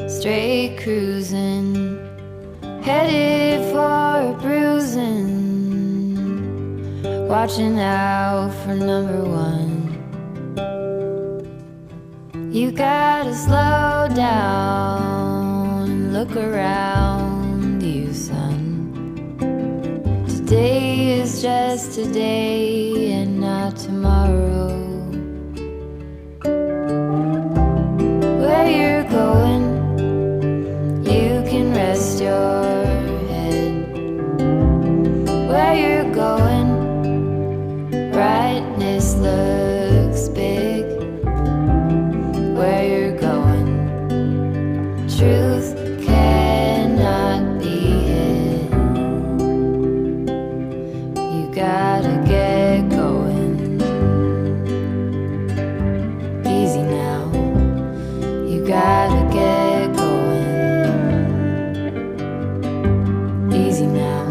Straight cruising, headed for a bruising, watching out for number one. You gotta slow down and look around you, son. Today is just today and not tomorrow. Where you're going, you can rest your head. Where you're going, brightness looks big. Where you're going, truth cannot be hid. You gotta get going. Easy now. You gotta get going. Easy now.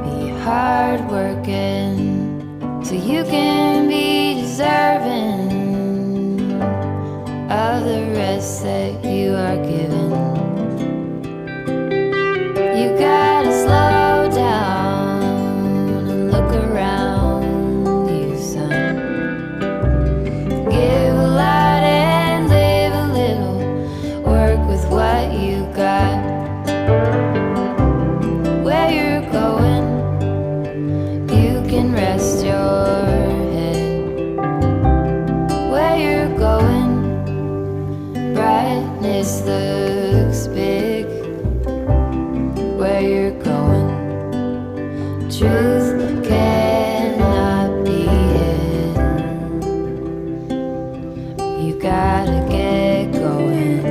Be hard working so you can be deserving of the rest that you are given. You gotta slow down and look around you, son. Give a lot and live a little. Work with what you got. Where you're going, you can rest your head. Where you're going, brightness looks big. Where you're going, truth cannot be hid. You gotta get going.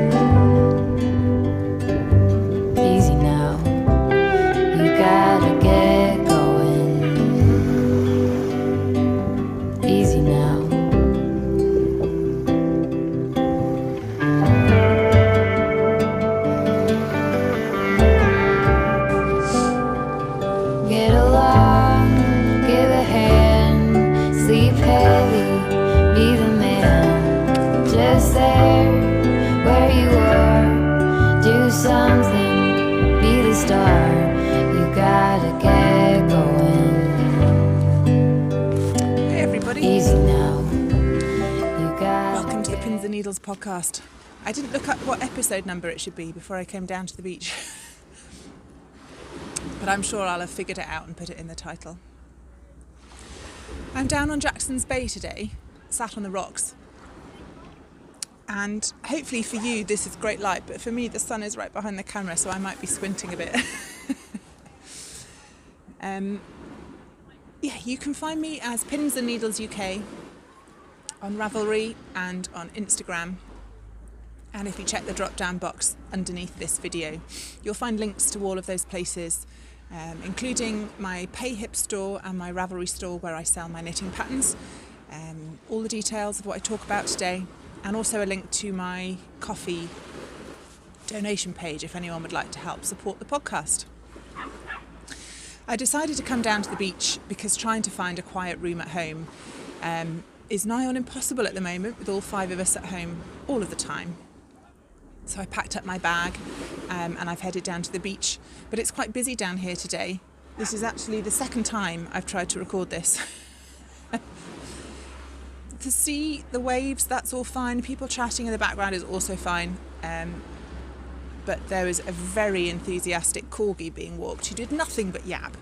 Easy now. You gotta get going. Easy now. Get along, give a hand, sleep heavy, be the man. Just there, where you are, do something, be the star. You gotta get going. Hey everybody, Easy now. You gotta welcome to the get Pins and Needles podcast. I didn't look up what episode number it should be before I came down to the beach. But I'm sure I'll have figured it out and put it in the title. I'm down on Jackson's Bay today, sat on the rocks. And hopefully for you this is great light, but for me the sun is right behind the camera, so I might be squinting a bit. Yeah, you can find me as Pins and Needles UK on Ravelry and on Instagram. And if you check the drop-down box underneath this video, you'll find links to all of those places, including my PayHip store and my Ravelry store where I sell my knitting patterns, all the details of what I talk about today, and also a link to my coffee donation page if anyone would like to help support the podcast. I decided to come down to the beach because trying to find a quiet room at home is nigh on impossible at the moment with all 5 of us at home all of the time. So I packed up my bag and I've headed down to the beach, but it's quite busy down here today. This is actually the second time I've tried to record this. To see the waves, that's all fine. People chatting in the background is also fine. But there was a very enthusiastic corgi being walked who did nothing but yap,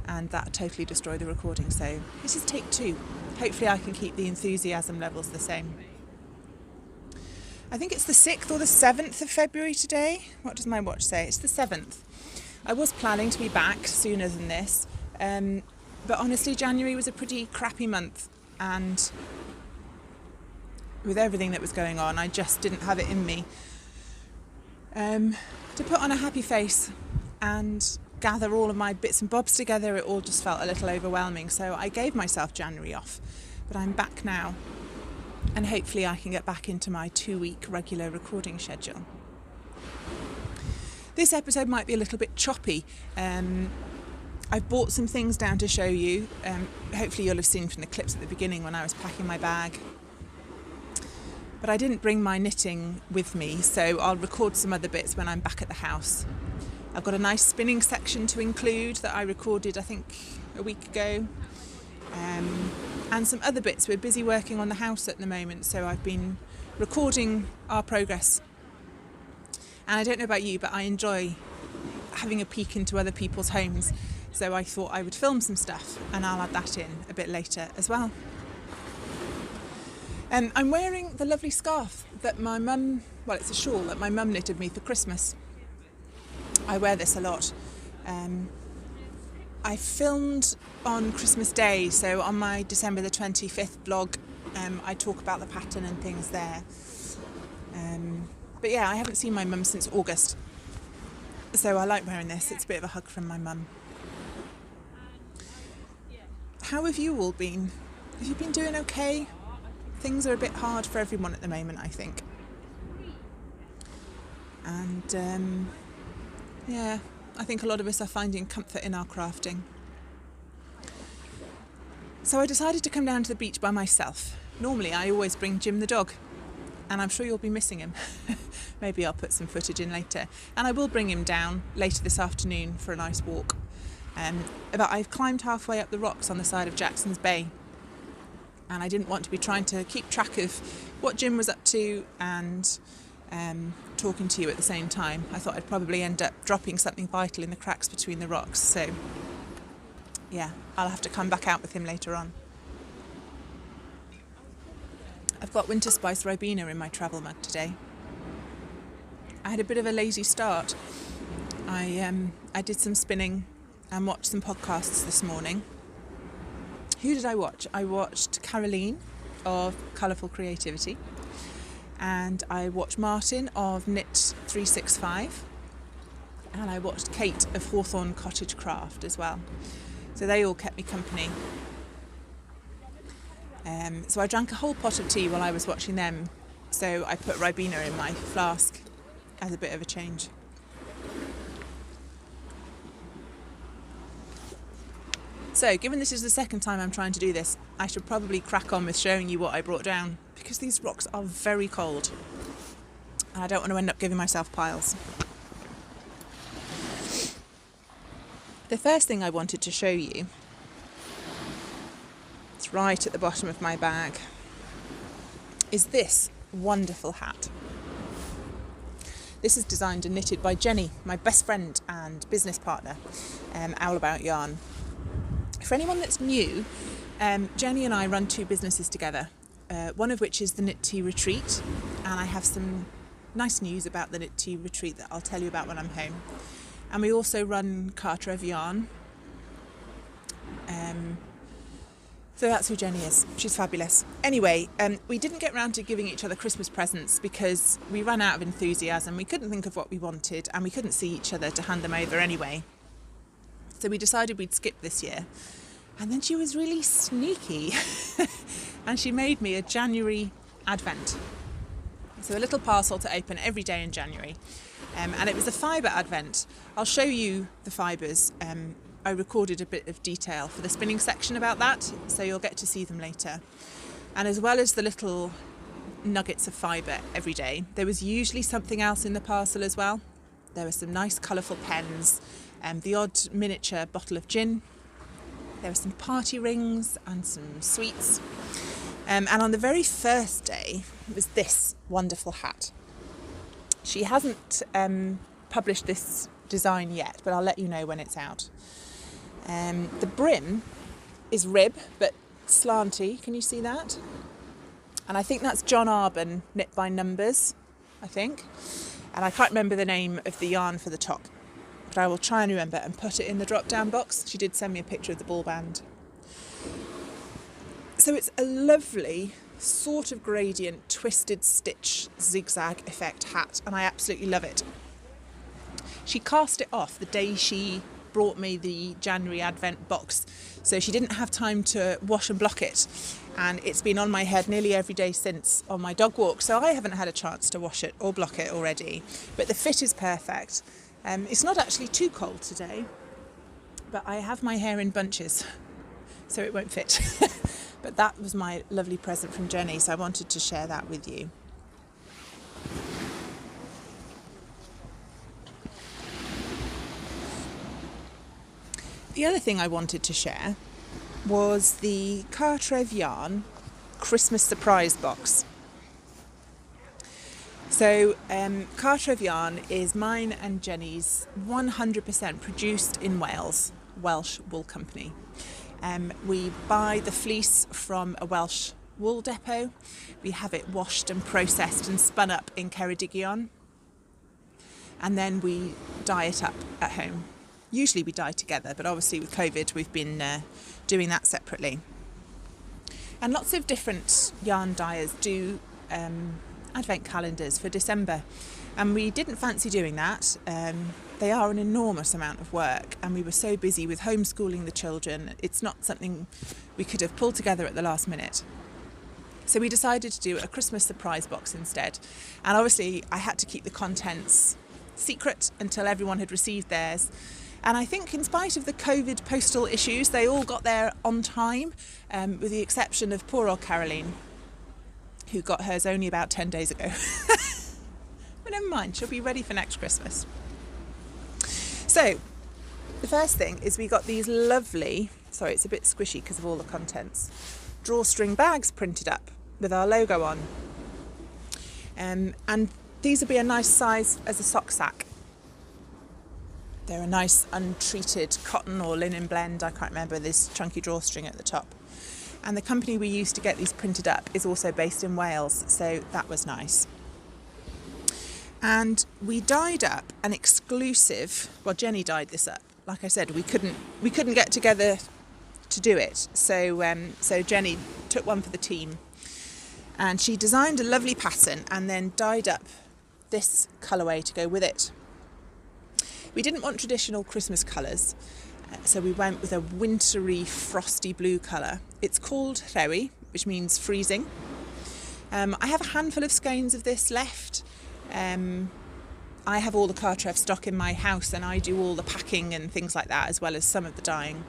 and that totally destroyed the recording. So this is take 2. Hopefully I can keep the enthusiasm levels the same. I think it's the 6th or the 7th of February today. What does my watch say? It's the 7th. I was planning to be back sooner than this, but honestly January was a pretty crappy month, and with everything that was going on I just didn't have it in me to put on a happy face and gather all of my bits and bobs together. It all just felt a little overwhelming, so I gave myself January off, but I'm back now, and hopefully I can get back into my 2-week regular recording schedule. This episode might be a little bit choppy. I've brought some things down to show you. Hopefully you'll have seen from the clips at the beginning when I was packing my bag. But I didn't bring my knitting with me, so I'll record some other bits when I'm back at the house. I've got a nice spinning section to include that I recorded, I think, a week ago. And some other bits. We're busy working on the house at the moment, so I've been recording our progress. And I don't know about you, but I enjoy having a peek into other people's homes. So I thought I would film some stuff, and I'll add that in a bit later as well. I'm wearing the lovely scarf that my mum, well, it's a shawl that my mum knitted me for Christmas. I wear this a lot. I filmed on Christmas Day, so on my December the 25th vlog, I talk about the pattern and things there. But yeah, I haven't seen my mum since August, so I like wearing this. It's a bit of a hug from my mum. How have you all been? Have you been doing okay? Things are a bit hard for everyone at the moment, I think. And yeah, I think a lot of us are finding comfort in our crafting. So I decided to come down to the beach by myself. Normally I always bring Jim the dog, and I'm sure you'll be missing him. Maybe I'll put some footage in later. And I will bring him down later this afternoon for a nice walk. But I've climbed halfway up the rocks on the side of Jackson's Bay, and I didn't want to be trying to keep track of what Jim was up to and talking to you at the same time. I thought I'd probably end up dropping something vital in the cracks between the rocks, so yeah, I'll have to come back out with him later on. I've got Winter Spice Ribena in my travel mug today. I had a bit of a lazy start. I did some spinning and watched some podcasts this morning. Who did I watch? I watched Caroline of Colourful Creativity, and I watched Martin of Knit 365, and I watched Kate of Hawthorne Cottage Craft as well. So they all kept me company. So I drank a whole pot of tea while I was watching them, so I put Ribena in my flask as a bit of a change. So, given this is the second time I'm trying to do this, I should probably crack on with showing you what I brought down, because these rocks are very cold and I don't want to end up giving myself piles. The first thing I wanted to show you, it's right at the bottom of my bag, is this wonderful hat. This is designed and knitted by Jennie, my best friend and business partner, Owl About Yarn. For anyone that's new, Jennie and I run 2 businesses together, one of which is the Knit Tea Retreat, and I have some nice news about the Knit Tea Retreat that I'll tell you about when I'm home. And we also run Cartref yarn. So that's who Jennie is. She's fabulous. Anyway, we didn't get round to giving each other Christmas presents because we ran out of enthusiasm. We couldn't think of what we wanted, and we couldn't see each other to hand them over anyway. So we decided we'd skip this year. And then she was really sneaky and she made me a January advent. So a little parcel to open every day in January. And it was a fibre advent. I'll show you the fibres. I recorded a bit of detail for the spinning section about that, so you'll get to see them later. And as well as the little nuggets of fibre every day, there was usually something else in the parcel as well. There were some nice colourful pens, the odd miniature bottle of gin. There were some party rings and some sweets. And on the very first day was this wonderful hat. She hasn't published this design yet, but I'll let you know when it's out. The brim is rib, but slanty. Can you see that? And I think that's John Arbon Knit by Numbers, I think. And I can't remember the name of the yarn for the top, but I will try and remember and put it in the drop-down box. She did send me a picture of the ball band. So it's a lovely sort of gradient twisted stitch zigzag effect hat, and I absolutely love it. She cast it off the day she brought me the January Advent box, so she didn't have time to wash and block it, and it's been on my head nearly every day since on my dog walk, so I haven't had a chance to wash it or block it already. But the fit is perfect. It's not actually too cold today, but I have my hair in bunches, so it won't fit. But that was my lovely present from Jenny, so I wanted to share that with you. The other thing I wanted to share was the Cartref yarn Christmas surprise box. So Cartref yarn is mine and Jenny's 100% produced in Wales, Welsh wool company. We buy the fleece from a Welsh wool depot. We have it washed and processed and spun up in Ceredigion, and then we dye it up at home. Usually we dye together, but obviously with COVID we've been doing that separately. And lots of different yarn dyers do advent calendars for December, and we didn't fancy doing that. They are an enormous amount of work, and we were so busy with homeschooling the children, it's not something we could have pulled together at the last minute. So we decided to do a Christmas surprise box instead, and obviously I had to keep the contents secret until everyone had received theirs. And I think in spite of the COVID postal issues, they all got there on time, with the exception of poor old Caroline, who got hers only about 10 days ago. But never mind, she'll be ready for next Christmas. So, the first thing is we got these lovely, sorry it's a bit squishy because of all the contents, drawstring bags printed up with our logo on. And these will be a nice size as a sock sack. They're a nice untreated cotton or linen blend, I can't remember, this chunky drawstring at the top. And the company we used to get these printed up is also based in Wales, so that was nice. And we dyed up an exclusive, well Jenny dyed this up, like I said, we couldn't get together to do it, so Jenny took one for the team. And she designed a lovely pattern and then dyed up this colourway to go with it. We didn't want traditional Christmas colours, so we went with a wintry, frosty blue colour. It's called Rhewi, which means freezing. I have a handful of skeins of this left. I have all the Cartref stock in my house, and I do all the packing and things like that, as well as some of the dyeing.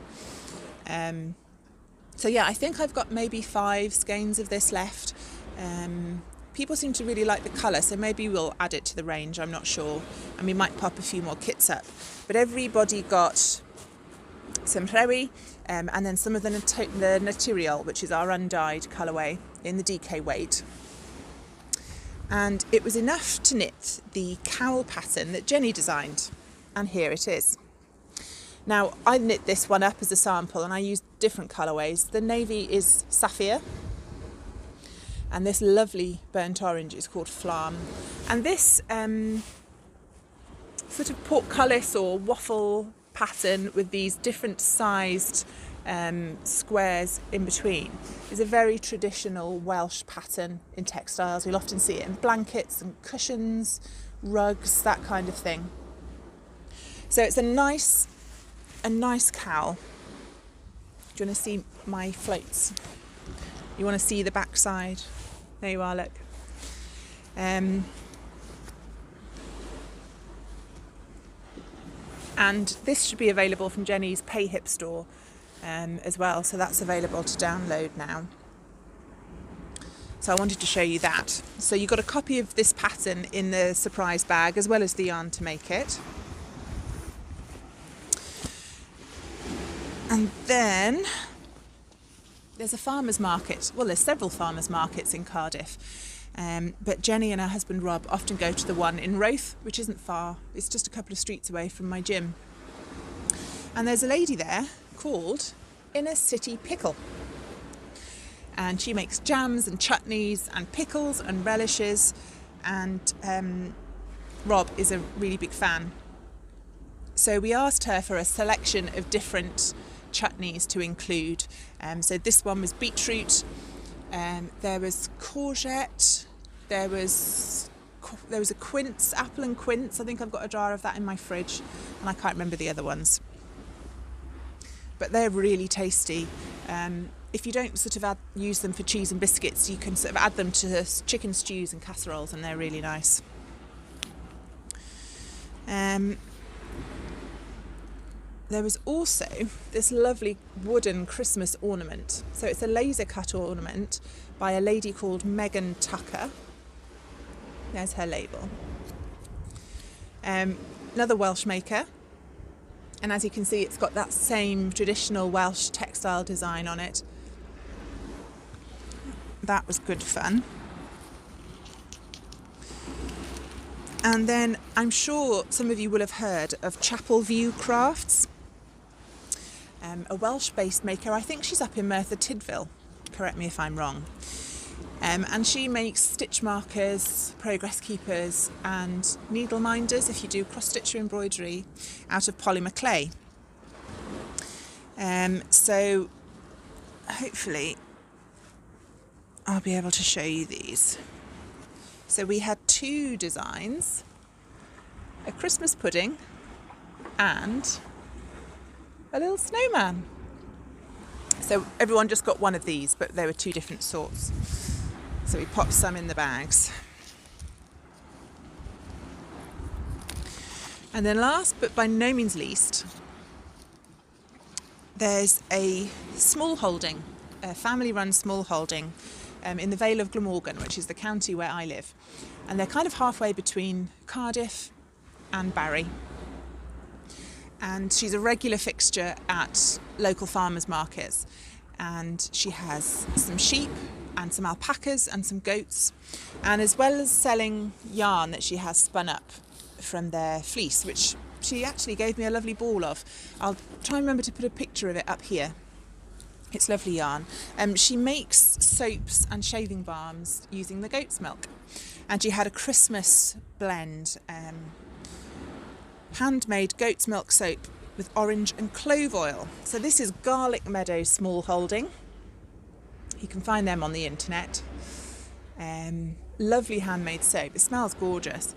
So yeah, I think I've got maybe 5 skeins of this left. People seem to really like the colour, so maybe we'll add it to the range, I'm not sure. And we might pop a few more kits up. But everybody got some Rhewi, and then some of the Knitty, which is our undyed colourway in the DK weight. And it was enough to knit the cowl pattern that Jenny designed. And here it is. Now, I knit this one up as a sample, and I used different colourways. The navy is sapphire, and this lovely burnt orange is called flam. And this sort of portcullis or waffle pattern with these different sized squares in between is a very traditional Welsh pattern in textiles. You'll often see it in blankets and cushions, rugs, that kind of thing. So it's a nice cowl. Do you want to see my floats? You want to see the back side? There you are, look. And this should be available from Jenny's PayHip store as well, so that's available to download now. So I wanted to show you that. So you got a copy of this pattern in the surprise bag, as well as the yarn to make it. And then there's a farmer's market. Well, there's several farmer's markets in Cardiff. But Jenny and her husband Rob often go to the one in Roath, which isn't far. It's just a couple of streets away from my gym. And there's a lady there called Inner City Pickle. And she makes jams and chutneys and pickles and relishes. And Rob is a really big fan. So we asked her for a selection of different chutneys to include. So this one was beetroot. There was courgette, there was there was a quince, apple and quince. I think I've got a jar of that in my fridge, and I can't remember the other ones. But they're really tasty. If you don't sort of use them for cheese and biscuits, you can sort of add them to chicken stews and casseroles, and they're really nice. There was also this lovely wooden Christmas ornament. So it's a laser cut ornament by a lady called Megan Tucker. There's her label. Another Welsh maker. And as you can see, it's got that same traditional Welsh textile design on it. That was good fun. And then I'm sure some of you will have heard of Chapel View Crafts, a Welsh-based maker. I think she's up in Merthyr Tydfil, correct me if I'm wrong. And she makes stitch markers, progress keepers and needle minders if you do cross-stitch or embroidery out of polymer clay. So hopefully I'll be able to show you these. So we had two designs, a Christmas pudding and a little snowman. So everyone just got one of these, but there were two different sorts. So we popped some in the bags. And then last, but by no means least, there's a small holding, a family-run small holding in the Vale of Glamorgan, which is the county where I live. And they're kind of halfway between Cardiff and Barry. And she's a regular fixture at local farmers markets. And she has some sheep and some alpacas and some goats. And as well as selling yarn that she has spun up from their fleece, which she actually gave me a lovely ball of. I'll try and remember to put a picture of it up here. It's lovely yarn. She makes soaps and shaving balms using the goat's milk. And she had a Christmas blend, handmade goat's milk soap with orange and clove oil. So this is Garlic Meadow small holding. You can find them on the internet. Lovely handmade soap. It smells gorgeous.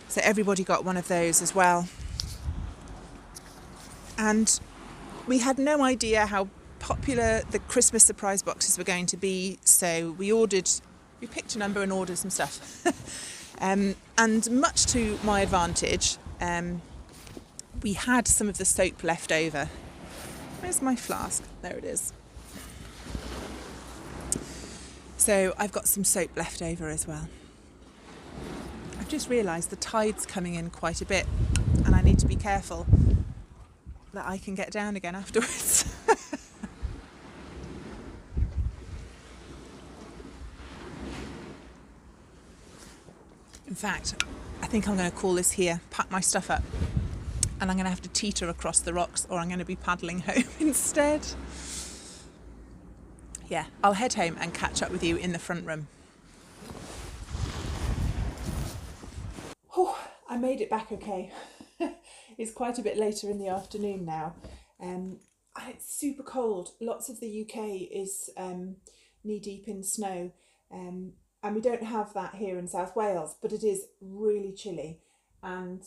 So everybody got one of those as well. And we had no idea how popular the Christmas surprise boxes were going to be, so we picked a number and ordered some stuff. And much to my advantage, we had some of the soap left over. Where's my flask? There it is. So I've got some soap left over as well. I've just realised the tide's coming in quite a bit and I need to be careful that I can get down again afterwards. In fact, I think I'm going to call this here, pack my stuff up, and I'm going to have to teeter across the rocks or I'm going to be paddling home instead. Yeah, I'll head home and catch up with you in the front room. Oh, I made it back okay. It's quite a bit later in the afternoon now. And it's super cold. Lots of the UK is knee deep in snow. And we don't have that here in South Wales, but it is really chilly. And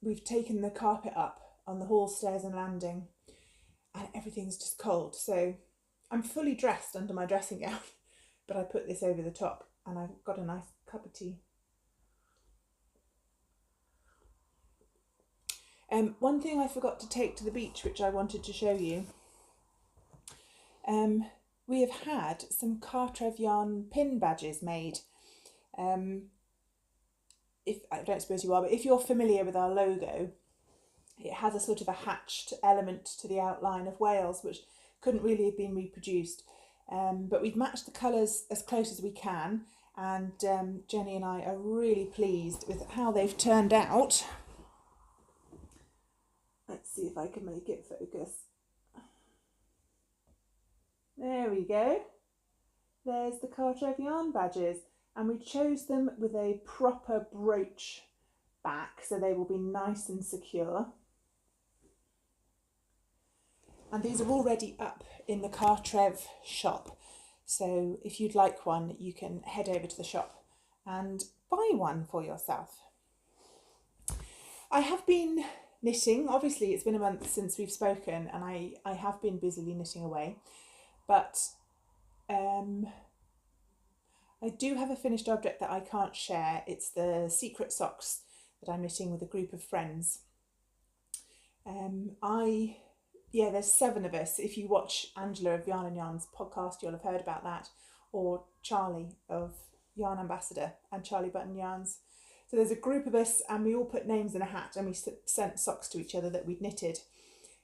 we've taken the carpet up on the hall stairs and landing and everything's just cold. So I'm fully dressed under my dressing gown, but I put this over the top and I've got a nice cup of tea. One thing I forgot to take to the beach, which I wanted to show you. We have had some Cartref yarn pin badges made. If I don't suppose you are, but if you're familiar with our logo, it has a sort of a hatched element to the outline of Wales, which couldn't really have been reproduced. But we've matched the colours as close as we can, and Jennie and I are really pleased with how they've turned out. Let's see if I can make it focus. There we go. There's the Cartref yarn badges, and we chose them with a proper brooch back, so they will be nice and secure. And these are already up in the Cartref shop, so if you'd like one, you can head over to the shop and buy one for yourself. I have been knitting. Obviously it's been a month since we've spoken, and I have been busily knitting away, but I do have a finished object that I can't share. It's the secret socks that I'm knitting with a group of friends. There's 7 of us. If you watch Angela of Yarn and Yarn's podcast, you'll have heard about that, or Charlie of Yarn Ambassador and Charlie Button Yarns. So there's a group of us, and we all put names in a hat, and we sent socks to each other that we'd knitted.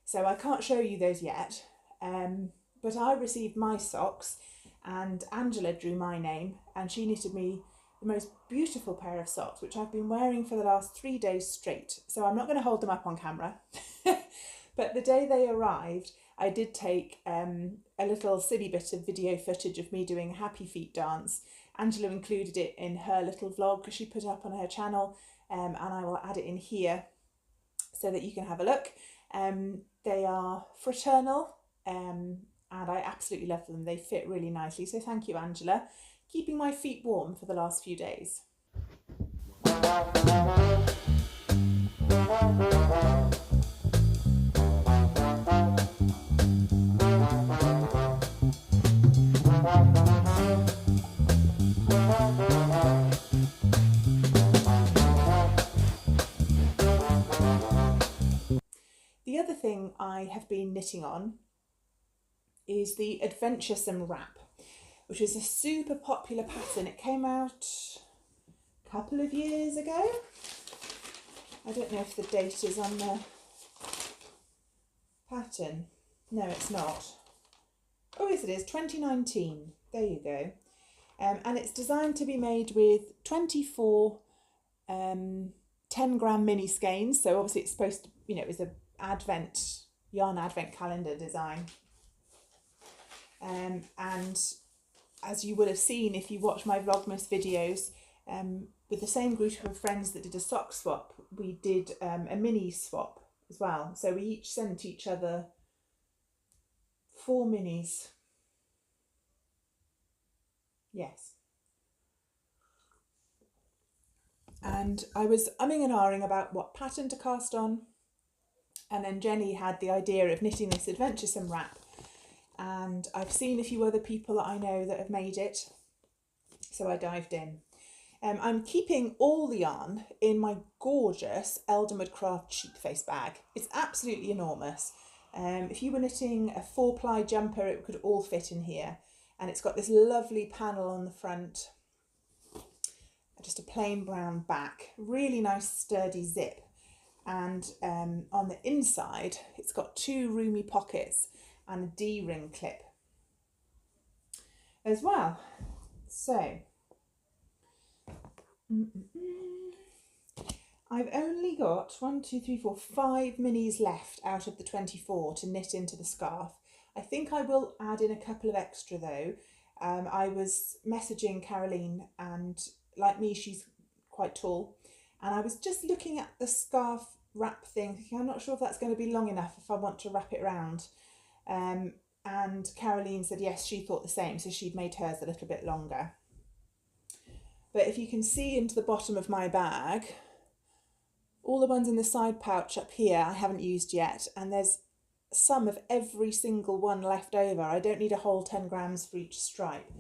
So I can't show you those yet, but I received my socks, and Angela drew my name, and she knitted me the most beautiful pair of socks, which I've been wearing for the last 3 days straight. So I'm not going to hold them up on camera. But the day they arrived, I did take a little silly bit of video footage of me doing a happy feet dance. Angela included it in her little vlog she put up on her channel, and I will add it in here so that you can have a look. They are fraternal, and I absolutely love them. They fit really nicely, so thank you, Angela. Keeping my feet warm for the last few days. The other thing I have been knitting on is the Adventuresome wrap, which is a super popular pattern. It came out a couple of years ago. I don't know if the date is on the pattern. No, it's not. Oh, yes, it is, 2019. There you go. And it's designed to be made with 24 10-gram mini skeins. So obviously it's supposed to, it was a yarn advent calendar design. And as you will have seen if you watch my Vlogmas videos, with the same group of friends that did a sock swap, we did a mini swap as well. So we each sent each other 4 minis. Yes. And I was umming and ahhing about what pattern to cast on, and then Jenny had the idea of knitting this Adventuresome wrap, and I've seen a few other people that I know that have made it, so I dived in. I'm keeping all the yarn in my gorgeous Elderwood Craft sheepface bag. It's absolutely enormous. If you were knitting a 4-ply jumper, it could all fit in here. And it's got this lovely panel on the front, just a plain brown back, really nice sturdy zip. And on the inside, it's got 2 roomy pockets and a D-ring clip as well. So, I've only got 5 minis left out of the 24 to knit into the scarf. I think I will add in a couple of extra though. I was messaging Caroline, and like me, she's quite tall, and I was just looking at the scarf wrap thing, thinking I'm not sure if that's going to be long enough if I want to wrap it around. And Caroline said yes, she thought the same, so she'd made hers a little bit longer. But if you can see into the bottom of my bag, all the ones in the side pouch up here I haven't used yet, and there's some of every single one left over. I don't need a whole 10 grams for each stripe.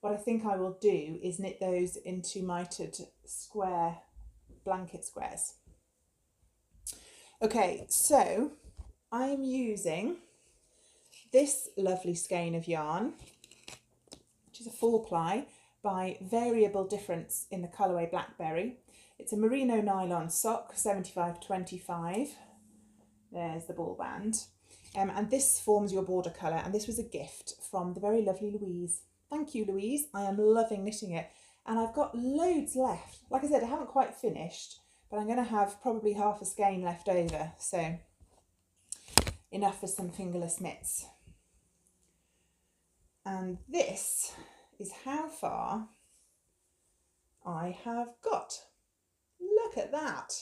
What I think I will do is knit those into mitered square blanket squares. Okay, so I'm using this lovely skein of yarn, which is a 4-ply by Variable Difference in the colourway Blackberry. It's a merino nylon sock, 75/25. There's the ball band. And this forms your border colour, and this was a gift from the very lovely Louise. Thank you, Louise. I am loving knitting it, and I've got loads left. Like I said, I haven't quite finished, but I'm going to have probably half a skein left over, so enough for some fingerless mitts. And this is how far I have got. Look at that.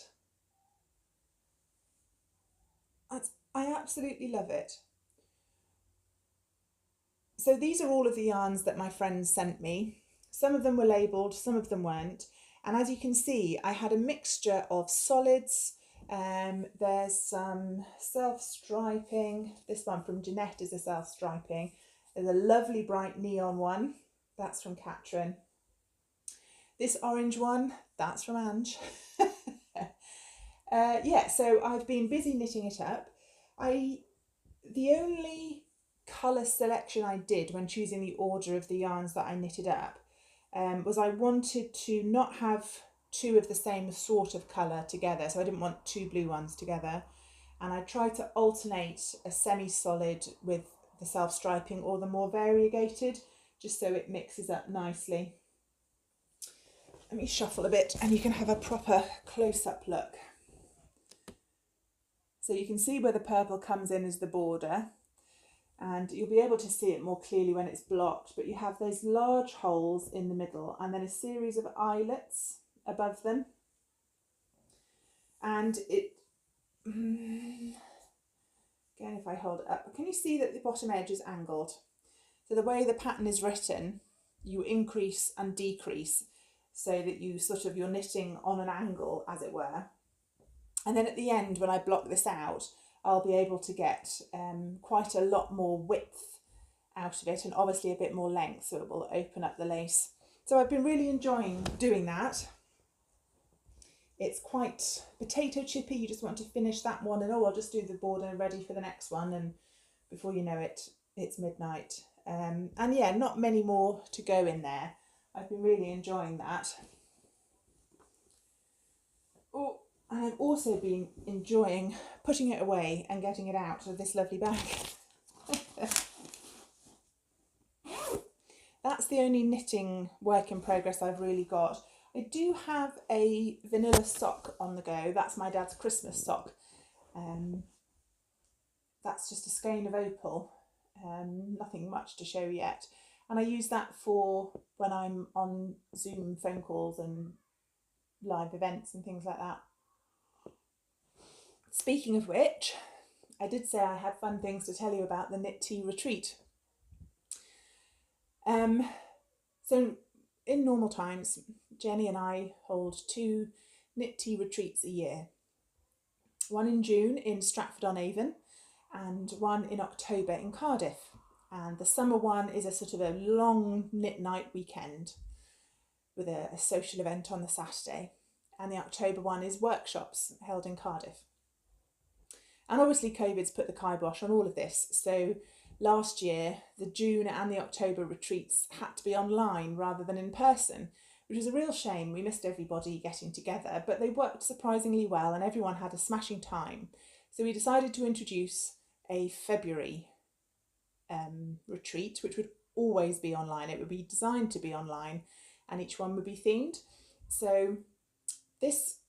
I absolutely love it. So these are all of the yarns that my friends sent me. Some of them were labelled, some of them weren't. And as you can see, I had a mixture of solids. There's some self-striping. This one from Jeanette is a self-striping. There's a lovely bright neon one. That's from Catherine. This orange one, that's from Ange. Yeah, so I've been busy knitting it up. The only colour selection I did when choosing the order of the yarns that I knitted up was I wanted to not have two of the same sort of colour together, so I didn't want two blue ones together, and I tried to alternate a semi-solid with the self-striping or the more variegated, just so it mixes up nicely. Let me shuffle a bit and you can have a proper close-up look. So you can see where the purple comes in as the border, and you'll be able to see it more clearly when it's blocked, but you have those large holes in the middle and then a series of eyelets above them. And it, again, if I hold it up, can you see that the bottom edge is angled? So the way the pattern is written, you increase and decrease so that you you're knitting on an angle, as it were. And then at the end, when I block this out, I'll be able to get quite a lot more width out of it, and obviously a bit more length, so it will open up the lace. So I've been really enjoying doing that. It's quite potato chippy. You just want to finish that one and, oh, I'll just do the border and ready for the next one, and before you know it, it's midnight. And yeah, not many more to go in there. I've been really enjoying that. Oh, and I've also been enjoying putting it away and getting it out of this lovely bag. That's the only knitting work in progress I've really got. I do have a vanilla sock on the go. That's my dad's Christmas sock. That's just a skein of opal. Nothing much to show yet. And I use that for when I'm on Zoom phone calls and live events and things like that. Speaking of which, I did say I had fun things to tell you about the Knit Tea retreat. So in normal times, Jennie and I hold 2 Knit Tea retreats a year. One in June in Stratford-on-Avon and one in October in Cardiff. And the summer one is a sort of a long knit night weekend with a social event on the Saturday. And the October one is workshops held in Cardiff. And obviously COVID's put the kibosh on all of this. So last year, the June and the October retreats had to be online rather than in person, which was a real shame. We missed everybody getting together, but they worked surprisingly well and everyone had a smashing time. So we decided to introduce a February retreat, which would always be online. It would be designed to be online and each one would be themed. So this,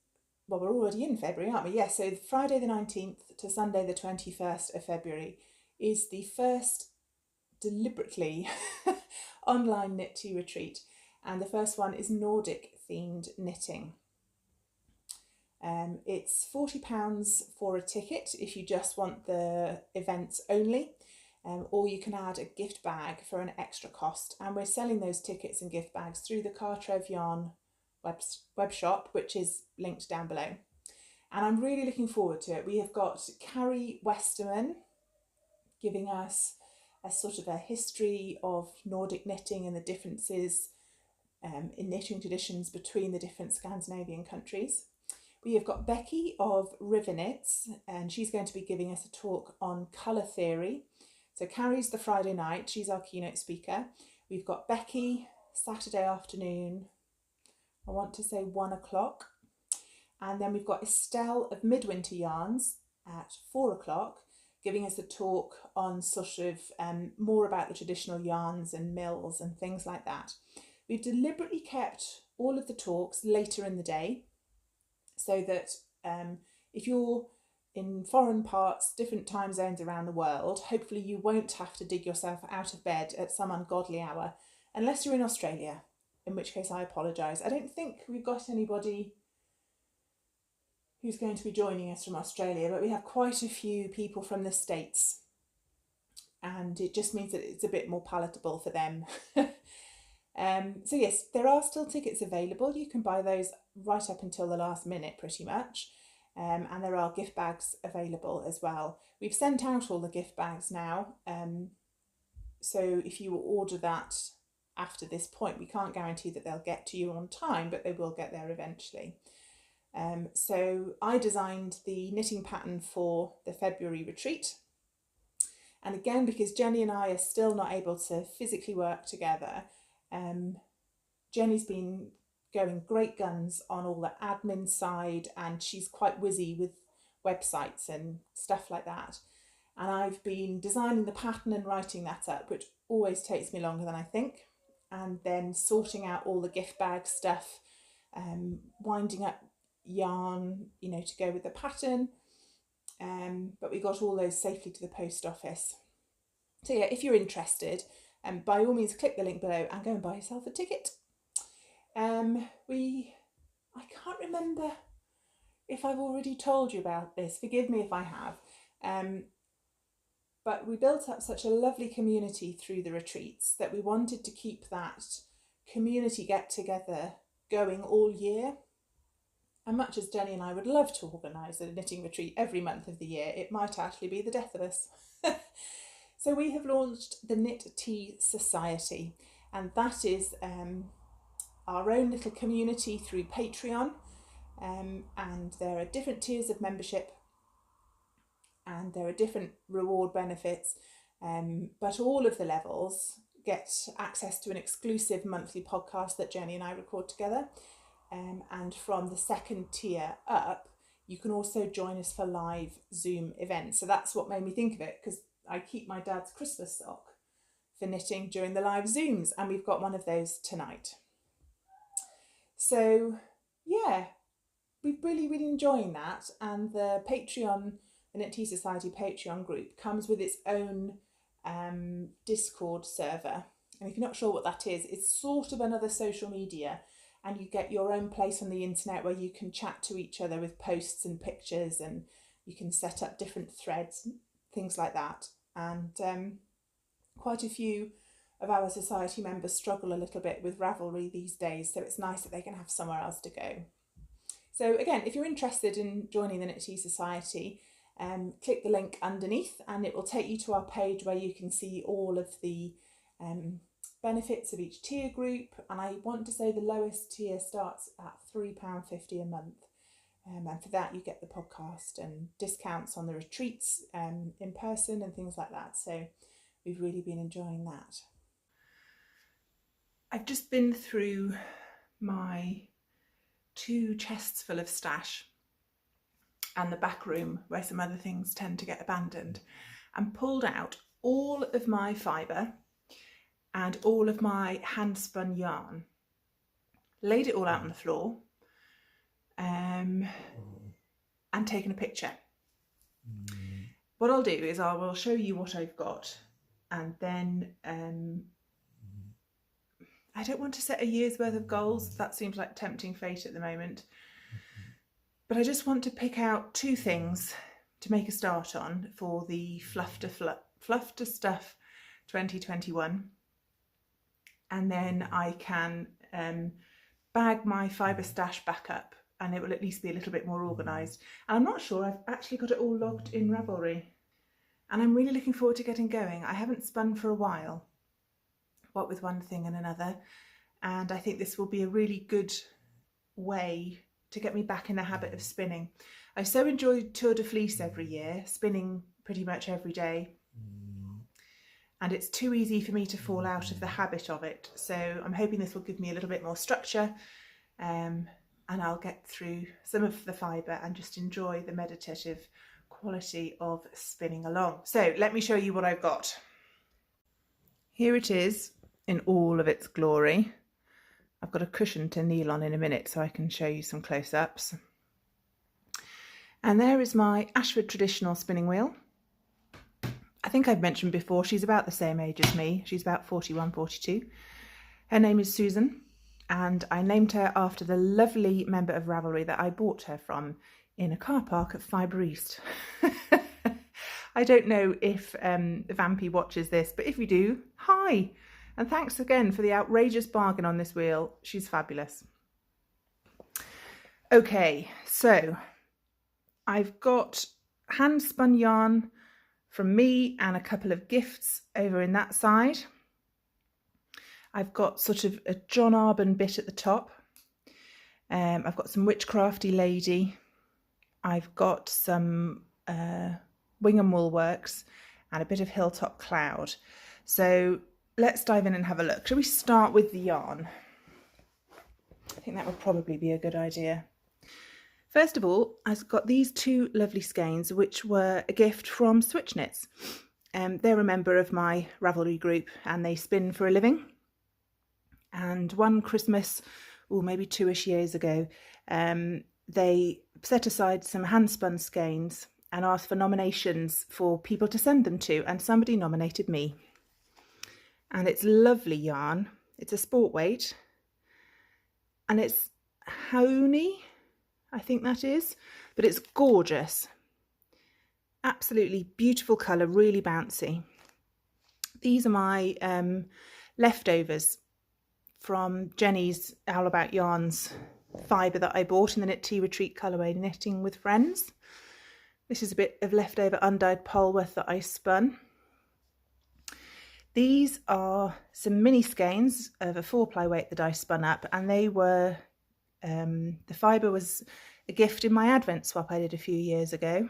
well, we're already in February, aren't we? Yes, so Friday the 19th to Sunday the 21st of February is the first deliberately online knit tea retreat, and the first one is Nordic themed knitting. It's £40 for a ticket if you just want the events only, or you can add a gift bag for an extra cost, and we're selling those tickets and gift bags through the Cartref yarn web shop, which is linked down below, and I'm really looking forward to it. We have got Carrie Westerman giving us a sort of a history of Nordic knitting and the differences in knitting traditions between the different Scandinavian countries. We have got Becky of River Knits, and she's going to be giving us a talk on colour theory. So Carrie's the Friday night, she's our keynote speaker. We've got Becky Saturday afternoon, I want to say 1 o'clock. And then we've got Estelle of Midwinter Yarns at 4 o'clock, giving us a talk on sort of more about the traditional yarns and mills and things like that. We've deliberately kept all of the talks later in the day so that if you're in foreign parts, different time zones around the world, hopefully you won't have to dig yourself out of bed at some ungodly hour, unless you're in Australia, in which case I apologise. I don't think we've got anybody who's going to be joining us from Australia, but we have quite a few people from the States, and it just means that it's a bit more palatable for them. So yes, there are still tickets available. You can buy those right up until the last minute pretty much. And there are gift bags available as well. We've sent out all the gift bags now. So if you order that after this point, we can't guarantee that they'll get to you on time, but they will get there eventually. So I designed the knitting pattern for the February retreat. And again, because Jennie and I are still not able to physically work together, Jennie's been going great guns on all the admin side, and she's quite whizzy with websites and stuff like that. And I've been designing the pattern and writing that up, which always takes me longer than I think. And then sorting out all the gift bag stuff, winding up yarn, to go with the pattern. But we got all those safely to the post office. So yeah, if you're interested, by all means click the link below and go and buy yourself a ticket. I can't remember if I've already told you about this, forgive me if I have, but we built up such a lovely community through the retreats that we wanted to keep that community get together going all year. And much as Jennie and I would love to organise a knitting retreat every month of the year, it might actually be the death of us. So we have launched the Knitty Society, and that is our own little community through Patreon, and there are different tiers of membership and there are different reward benefits, but all of the levels get access to an exclusive monthly podcast that Jennie and I record together. And from the second tier up, you can also join us for live Zoom events. So that's what made me think of it, because I keep my dad's Christmas sock for knitting during the live Zooms, and we've got one of those tonight. So yeah, we've really been enjoying that. And the Patreon, the Knitty Society Patreon group comes with its own Discord server. And if you're not sure what that is, it's sort of another social media, and you get your own place on the internet where you can chat to each other with posts and pictures, and you can set up different threads, things like that. And quite a few of our society members struggle a little bit with Ravelry these days, so it's nice that they can have somewhere else to go. So again, if you're interested in joining the Knitty Society, click the link underneath and it will take you to our page where you can see all of the benefits of each tier group. And I want to say the lowest tier starts at £3.50 a month. And for that you get the podcast and discounts on the retreats in person and things like that. So we've really been enjoying that. I've just been through my 2 chests full of stash and the back room where some other things tend to get abandoned, and pulled out all of my fibre and all of my hand spun yarn, laid it all out on the floor, and taken a picture. What I'll do is I will show you what I've got, and then I don't want to set a year's worth of goals. That seems like tempting fate at the moment. But I just want to pick out 2 things to make a start on for the Fluff to Stuff 2021. And then I can bag my fibre stash back up, and it will at least be a little bit more organised. And I'm not sure I've actually got it all logged in Ravelry. And I'm really looking forward to getting going. I haven't spun for a while, what with one thing and another, and I think this will be a really good way to get me back in the habit of spinning. I so enjoy Tour de Fleece every year, spinning pretty much every day, and it's too easy for me to fall out of the habit of it. So I'm hoping this will give me a little bit more structure, and I'll get through some of the fibre and just enjoy the meditative quality of spinning along. So let me show you what I've got. Here it is in all of its glory. I've got a cushion to kneel on in a minute so I can show you some close-ups. And there is my Ashford traditional spinning wheel. I think I've mentioned before, she's about the same age as me. She's about 41, 42. Her name is Susan, and I named her after the lovely member of Ravelry that I bought her from in a car park at Fibre East. I don't know if Vampy watches this, but if you do, hi! And thanks again for the outrageous bargain on this wheel. She's fabulous. Okay, so I've got hand spun yarn from me and a couple of gifts over in that side. I've got sort of a John Arbon bit at the top. I've got some Witchcrafty Lady. I've got some Wingham Woolworks and a bit of Hilltop Cloud. So let's dive in and have a look. Shall we start with the yarn? I think that would probably be a good idea. First of all, I've got these two lovely skeins, which were a gift from Switch Knits. They're a member of my Ravelry group and they spin for a living. And one Christmas, maybe 2-ish years ago, they set aside some hand-spun skeins and asked for nominations for people to send them to, and somebody nominated me. And it's lovely yarn. It's a sport weight, and it's honey, I think that is, but it's gorgeous. Absolutely beautiful colour, really bouncy. These are my leftovers from Jenny's All About Yarns fibre that I bought in the Knit Tea Retreat colourway, Knitting with Friends. This is a bit of leftover undyed Polwarth that I spun. These are some mini skeins of a 4-ply weight that I spun up, and they were, the fibre was a gift in my Advent swap I did a few years ago.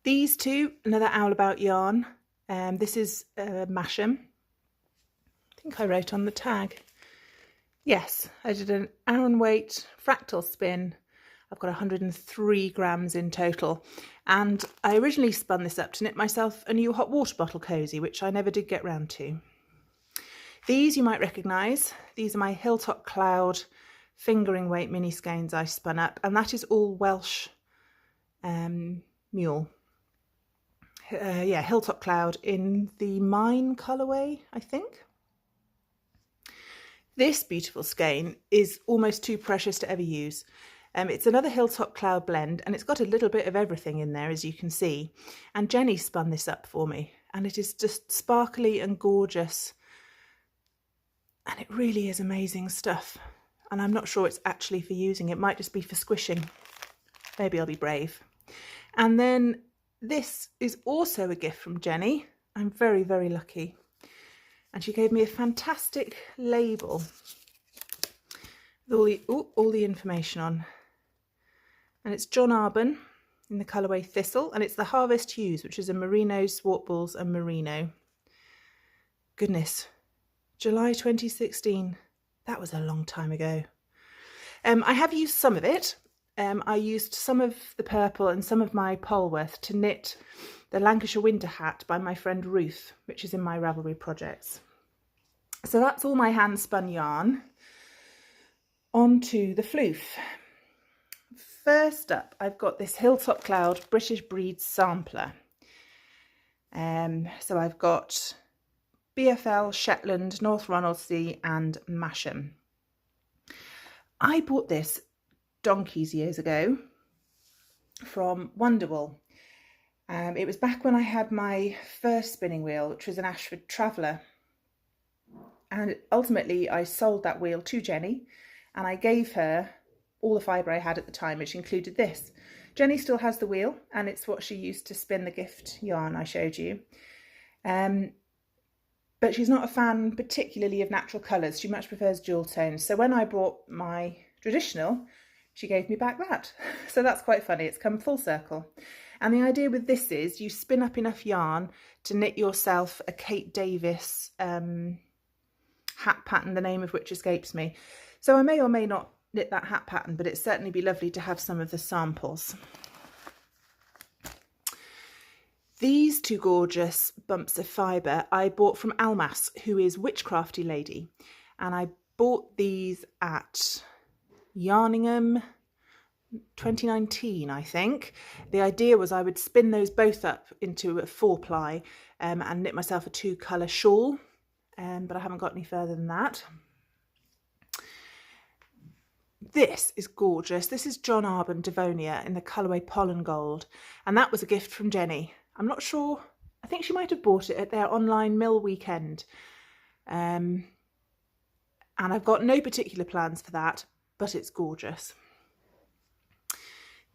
These two, another Owl About yarn. This is Masham. I think I wrote on the tag. Yes, I did an Aran weight fractal spin. I've got 103 grams in total, and I originally spun this up to knit myself a new hot water bottle cosy, which I never did get round to. These you might recognise. These are my Hilltop Cloud fingering weight mini skeins I spun up, and that is all Welsh Mule. Yeah, Hilltop Cloud in the Mine colourway, I think. This beautiful skein is almost too precious to ever use. It's another Hilltop Cloud blend, and it's got a little bit of everything in there, as you can see. And Jenny spun this up for me, and it is just sparkly and gorgeous. And it really is amazing stuff. And I'm not sure it's actually for using. It might just be for squishing. Maybe I'll be brave. And then this is also a gift from Jenny. I'm very, very lucky. And she gave me a fantastic label with all the information on. And it's John Arbon in the colourway Thistle, and it's the Harvest Hues, which is a merino, swartballs and merino. Goodness, July 2016. That was a long time ago. I have used some of it. I used some of the purple and some of my Polwarth to knit the Lancashire Winter Hat by my friend Ruth, which is in my Ravelry projects. So that's all my hand spun yarn. On to the floof. First up, I've got this Hilltop Cloud British Breed Sampler. So I've got BFL, Shetland, North Ronaldsay and Masham. I bought this donkeys years ago from Wonderwool. It was back when I had my first spinning wheel, which was an Ashford Traveller. And ultimately I sold that wheel to Jenny, and I gave her all the fibre I had at the time, which included this. Jenny still has the wheel, and it's what she used to spin the gift yarn I showed you. But she's not a fan particularly of natural colours. She much prefers dual tones. So when I bought my traditional, she gave me back that. So that's quite funny. It's come full circle. And the idea with this is you spin up enough yarn to knit yourself a Kate Davis hat pattern, the name of which escapes me. So I may or may not knit that hat pattern, but it'd certainly be lovely to have some of the samples. These two gorgeous bumps of fibre I bought from Almas, who is Witchcrafty Lady, and I bought these at Yarningham 2019, I think. The idea was I would spin those both up into a 4-ply and knit myself a 2-colour shawl, but I haven't got any further than that. This is gorgeous. This is John Arbon Devonia in the colourway Pollen Gold, and that was a gift from Jenny. I'm not sure I think she might have bought it at their online mill weekend. And I've got no particular plans for that, but it's gorgeous.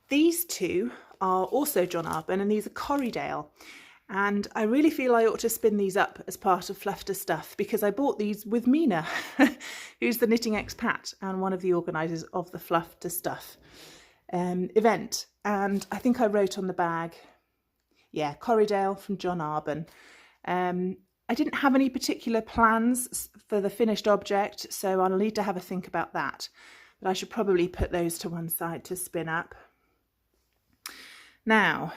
These two are also John Arbon, and these are Corriedale. And I really feel I ought to spin these up as part of Fluff to Stuff, because I bought these with Mina, who's the knitting expat and one of the organisers of the Fluff to Stuff event. And I think I wrote on the bag, yeah, Corriedale from John Arbon. I didn't have any particular plans for the finished object, so I'll need to have a think about that. But I should probably put those to one side to spin up. Now,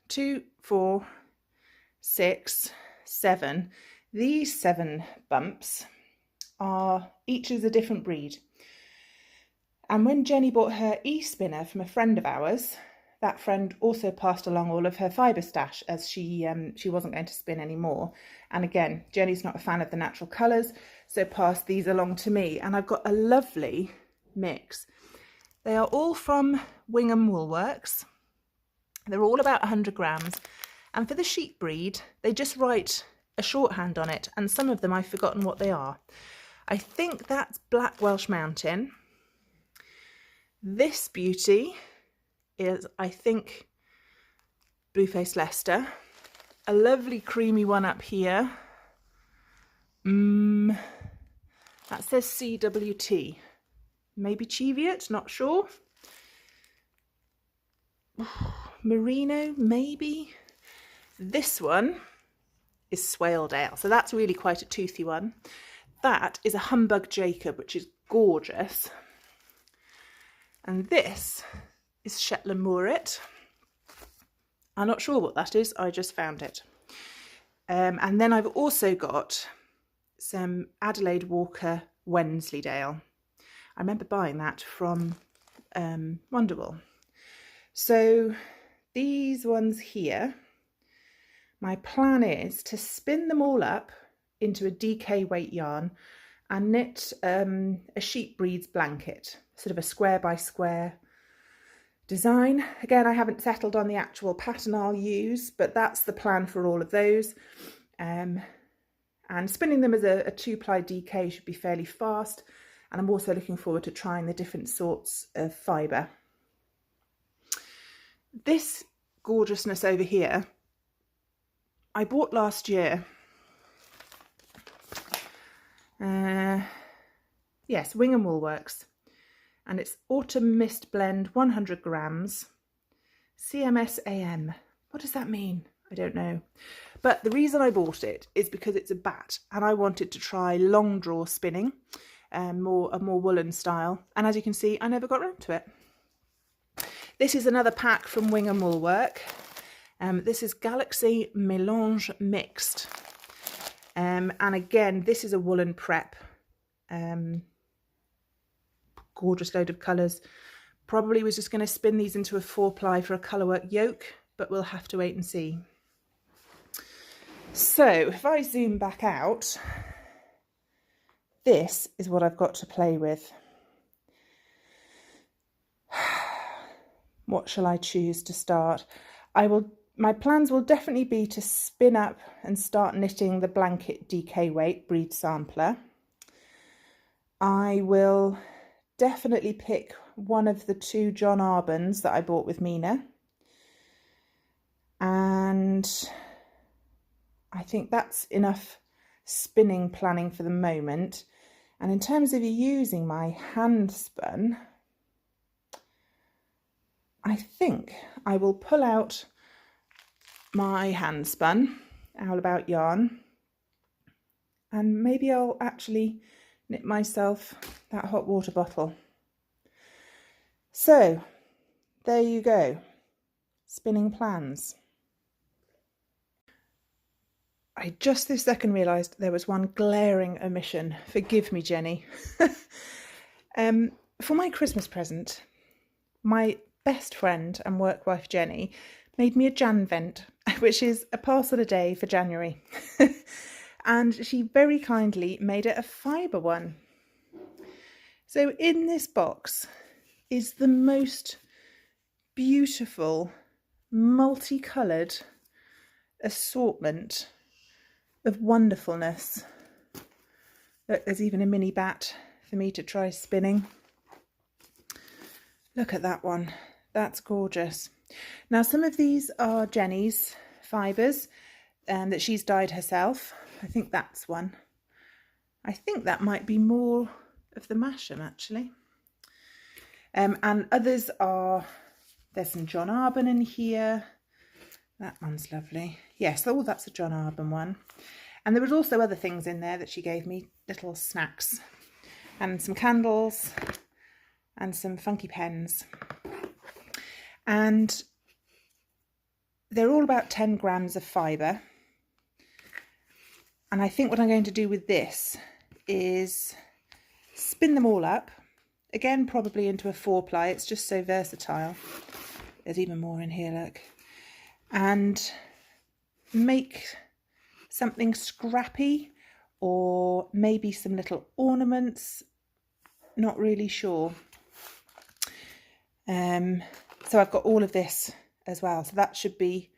2, 4, 6, 7. These 7 bumps are each is a different breed. And when Jenny bought her e-spinner from a friend of ours, that friend also passed along all of her fibre stash, as she wasn't going to spin anymore. And again, Jenny's not a fan of the natural colours, so passed these along to me. And I've got a lovely mix. They are all from Wingham Woolworks. They're all about 100 grams. And for the sheep breed, they just write a shorthand on it. And some of them I've forgotten what they are. I think that's Black Welsh Mountain. This beauty is, I think, Bluefaced Leicester. A lovely creamy one up here. That says CWT. Maybe Cheviot, not sure. Merino, maybe. This one is Swaledale, so that's really quite a toothy one. That is a Humbug Jacob, which is gorgeous. And this is Shetland Mooret. I'm not sure what that is, I just found it. And then I've also got some Adelaide Walker Wensleydale. I remember buying that from Wonderwool. So these ones here, my plan is to spin them all up into a DK weight yarn and knit a sheep breeds blanket, sort of a square by square design. Again, I haven't settled on the actual pattern I'll use, but that's the plan for all of those. And spinning them as a 2-ply DK should be fairly fast. And I'm also looking forward to trying the different sorts of fibre. This gorgeousness over here, I bought last year. Yes, Wingham Woolworks. And it's Autumn Mist Blend 100 grams. CMS AM. What does that mean? I don't know. But the reason I bought it is because it's a bat and I wanted to try long draw spinning, a more woolen style. And as you can see, I never got round to it. This is another pack from Wingham Woolwork. This is Galaxy Melange Mixed. And again, this is a woolen prep. Gorgeous load of colours. Probably was just going to spin these into a 4-ply for a colourwork yoke, but we'll have to wait and see. So if I zoom back out, this is what I've got to play with. What shall I choose to start? My plans will definitely be to spin up and start knitting the blanket DK weight breed sampler. I will definitely pick one of the 2 John Arbons that I bought with Mina. And I think that's enough spinning planning for the moment. And in terms of using my hand spun, I think I will pull out my hand spun Owl About yarn, and maybe I'll actually knit myself that hot water bottle. So there you go, spinning plans. I just this second realised there was one glaring omission. Forgive me, Jenny. For my Christmas present, my best friend and work wife Jenny made me a Jan vent, which is a parcel a day for January. And she very kindly made it a fibre one. So in this box is the most beautiful, multicoloured assortment of wonderfulness. Look, there's even a mini bat for me to try spinning. Look at that one. That's gorgeous. Now, some of these are Jennie's fibres that she's dyed herself. I think that's one. I think that might be more of the Masham, actually. And others are, there's some John Arbon in here. That one's lovely. Yes, oh, that's a John Arbon one. And there was also other things in there that she gave me, little snacks, and some candles and some funky pens. And they're all about 10 grams of fibre. And I think what I'm going to do with this is spin them all up, again probably into a 4-ply. It's just so versatile. There's even more in here, look. And make something scrappy, or maybe some little ornaments, not really sure. So I've got all of this as well, so that should be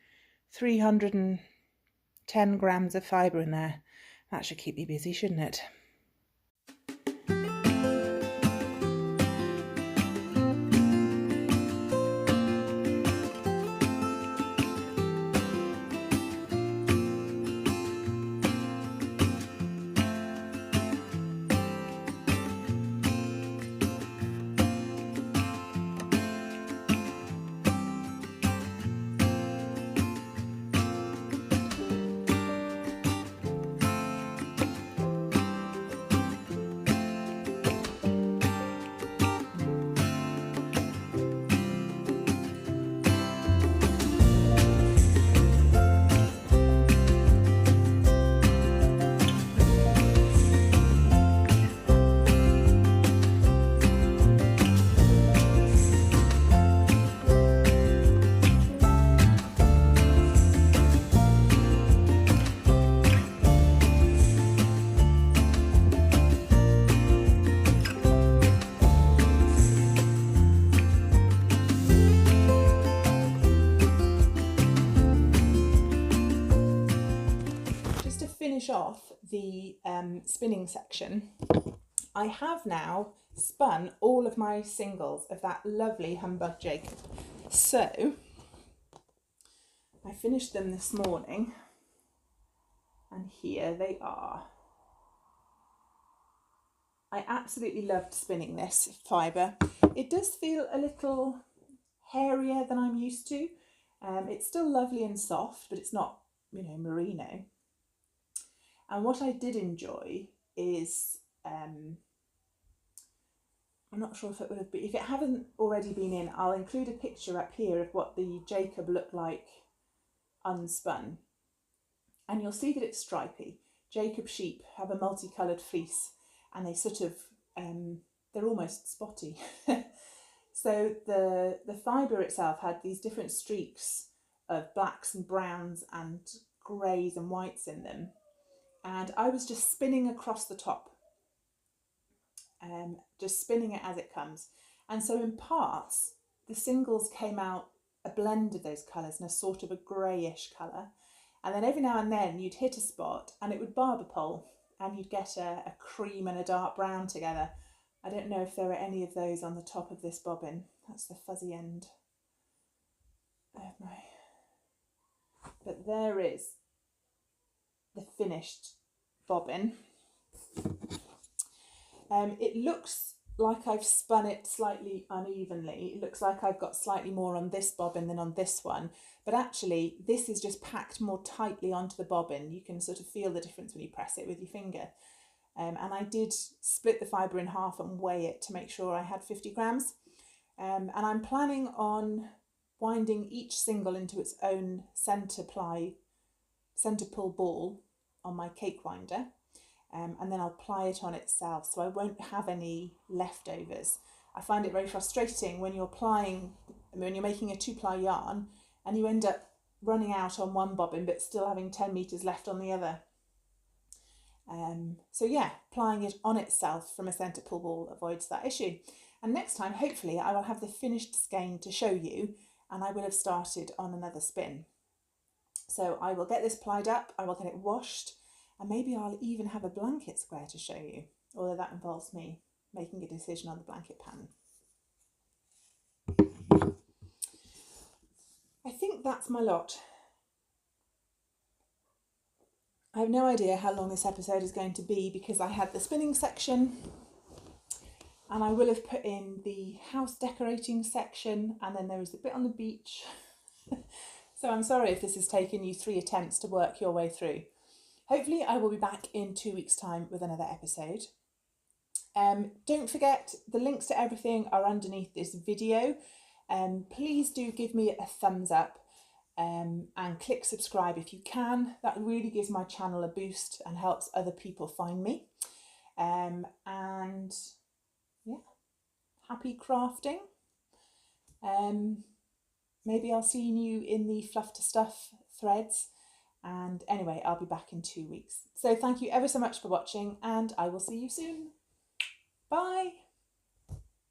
310 grams of fibre in there. That should keep me busy, shouldn't it? Off the spinning section, I have now spun all of my singles of that lovely Humbug Jacob. So I finished them this morning, and here they are. I absolutely loved spinning this fibre. It does feel a little hairier than I'm used to. It's still lovely and soft, but it's not, you know, merino. And what I did enjoy is, I'm not sure if it would have been, if it haven't already been in, I'll include a picture up here of what the Jacob looked like unspun. And you'll see that it's stripy. Jacob sheep have a multicoloured fleece, and they sort of, they're almost spotty. So the fibre itself had these different streaks of blacks and browns and greys and whites in them. And I was just spinning across the top, just spinning it as it comes. And so in parts, the singles came out a blend of those colours in a sort of a greyish colour. And then every now and then you'd hit a spot and it would barber pole, and you'd get a cream and a dark brown together. I don't know if there are any of those on the top of this bobbin. That's the fuzzy end of my... But there is the finished bobbin. It looks like I've spun it slightly unevenly. It looks like I've got slightly more on this bobbin than on this one, but actually this is just packed more tightly onto the bobbin. You can sort of feel the difference when you press it with your finger. And I did split the fibre in half and weigh it to make sure I had 50 grams. And I'm planning on winding each single into its own centre pull ball on my cake winder, and then I'll ply it on itself, so I won't have any leftovers. I find it very frustrating when you're making a 2-ply yarn and you end up running out on one bobbin but still having 10 metres left on the other. So yeah, plying it on itself from a centre pull ball avoids that issue. And next time, hopefully, I will have the finished skein to show you, and I will have started on another spin. So I will get this plied up, I will get it washed, and maybe I'll even have a blanket square to show you, although that involves me making a decision on the blanket pattern. I think that's my lot. I have no idea how long this episode is going to be because I had the spinning section and I will have put in the house decorating section, and then there was the bit on the beach. So I'm sorry if this has taken you 3 attempts to work your way through. Hopefully I will be back in 2 weeks' time with another episode. Don't forget, the links to everything are underneath this video. Please do give me a thumbs up and click subscribe if you can. That really gives my channel a boost and helps other people find me. And yeah, happy crafting. Maybe I'll see you in the Fluff to Stuff threads. And anyway, I'll be back in 2 weeks. So thank you ever so much for watching, and I will see you soon. Bye.